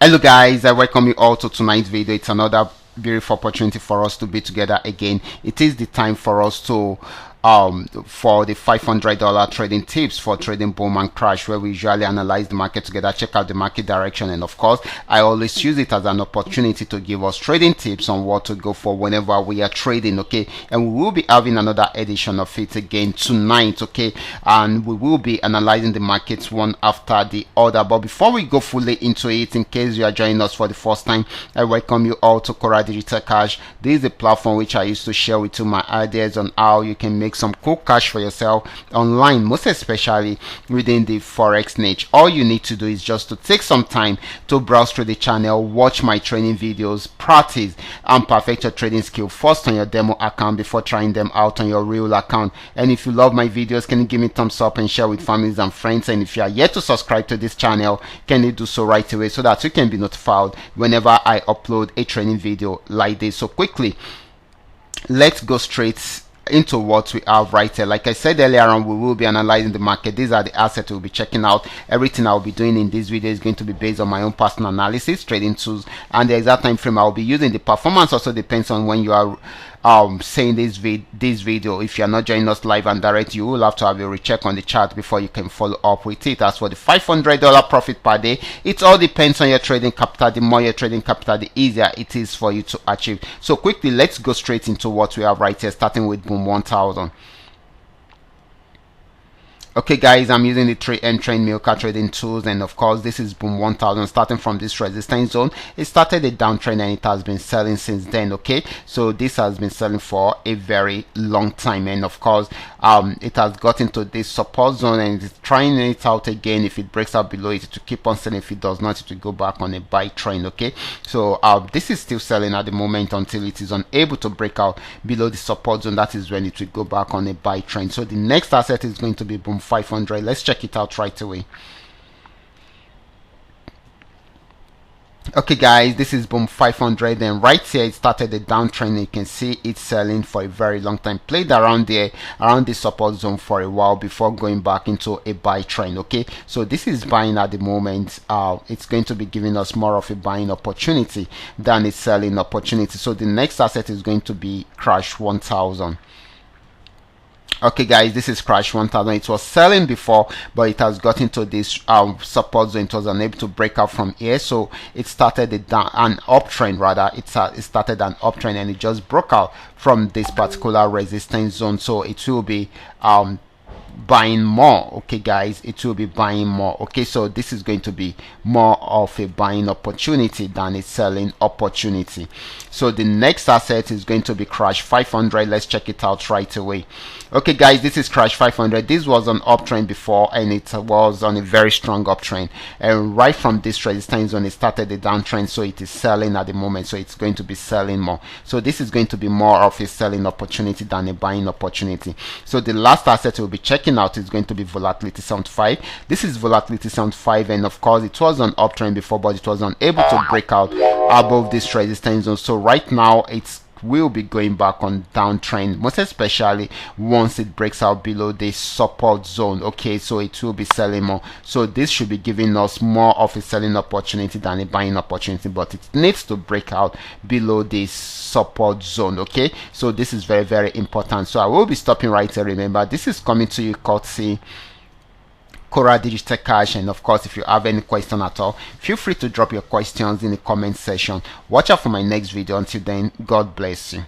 Hello guys, I welcome you all to tonight's video. It's another beautiful opportunity for us to be together again. It is the time for us to for the $500 trading tips for trading boom and crash, where we usually analyze the market together, check out the market direction, and of course I always use it as an opportunity to give us trading tips on what to go for whenever we are trading. Okay, and we will be having another edition of it again tonight. Okay, and we will be analyzing the markets one after the other. But before we go fully into it, in case you are joining us for the first time, I welcome you all to Qora Digital Cash. This is a platform which I used to share with you my ideas on how you can make some cool cash for yourself online, most especially within the forex niche. All you need to do is just to take some time to browse through the channel, watch my training videos, practice and perfect your trading skill first on your demo account before trying them out on your real account. And if you love my videos, can you give me a thumbs up and share with families and friends? And if you are yet to subscribe to this channel, can you do so right away so that you can be notified whenever I upload a training video like this? So quickly, let's go straight into what we have right here. Like I said earlier on, we will be analyzing the market. These are the assets we'll be checking out. Everything I'll be doing in this video is going to be based on my own personal analysis, trading tools, and the exact time frame I'll be using. The performance also depends on when you are saying this video. If you're not joining us live and direct, you will have to have a recheck on the chart before you can follow up with it. As for the $500 profit per day, it all depends on your trading capital. The more your trading capital, the easier it is for you to achieve. So quickly, let's go straight into what we have right here, starting with boom 1000. Okay guys, I'm using the trend Milka trading tools, and of course this is boom 1000. Starting from this resistance zone, it started a downtrend and it has been selling since then. Okay, so this has been selling for a very long time, and of course it has gotten to this support zone and it's trying it out again. If it breaks out below it, to keep on selling. If it does not, it will go back on a buy trend. Okay, so this is still selling at the moment until it is unable to break out below the support zone. That is when it will go back on a buy trend. So the next asset is going to be boom 500. Let's check it out right away. Okay guys, this is boom 500, and right here it started a downtrend. You can see it's selling for a very long time, played around there, around the support zone for a while before going back into a buy trend. Okay, so this is buying at the moment. It's going to be giving us more of a buying opportunity than a selling opportunity. So the next asset is going to be crash 1000. Okay guys, this is crash 1000. It was selling before, but it has gotten to this support zone. It was unable to break out from here, so it started an uptrend. Rather, it started an uptrend and it just broke out from this particular resistance zone. So it will be buying more. Okay guys, it will be buying more. Okay, so this is going to be more of a buying opportunity than a selling opportunity. So the next asset is going to be crash 500. Let's check it out right away. Okay guys, this is crash 500. This was an uptrend before and it was on a very strong uptrend, and right from this resistance zone it started a downtrend, so it is selling at the moment. So it's going to be selling more. So this is going to be more of a selling opportunity than a buying opportunity. So the last asset we'll be checking out is going to be volatility 75. This is volatility 75, and of course it was on uptrend before, but it was unable to break out above this resistance zone. So right now it's will be going back on downtrend, most especially once it breaks out below this support zone. Okay, so it will be selling more. So this should be giving us more of a selling opportunity than a buying opportunity, but it needs to break out below this support zone. Okay, so this is very, very important. So I will be stopping right here. Remember, this is coming to you courtesy Qora Digital Cash, and of course if you have any question at all, feel free to drop your questions in the comment section. Watch out for my next video. Until then, God bless you.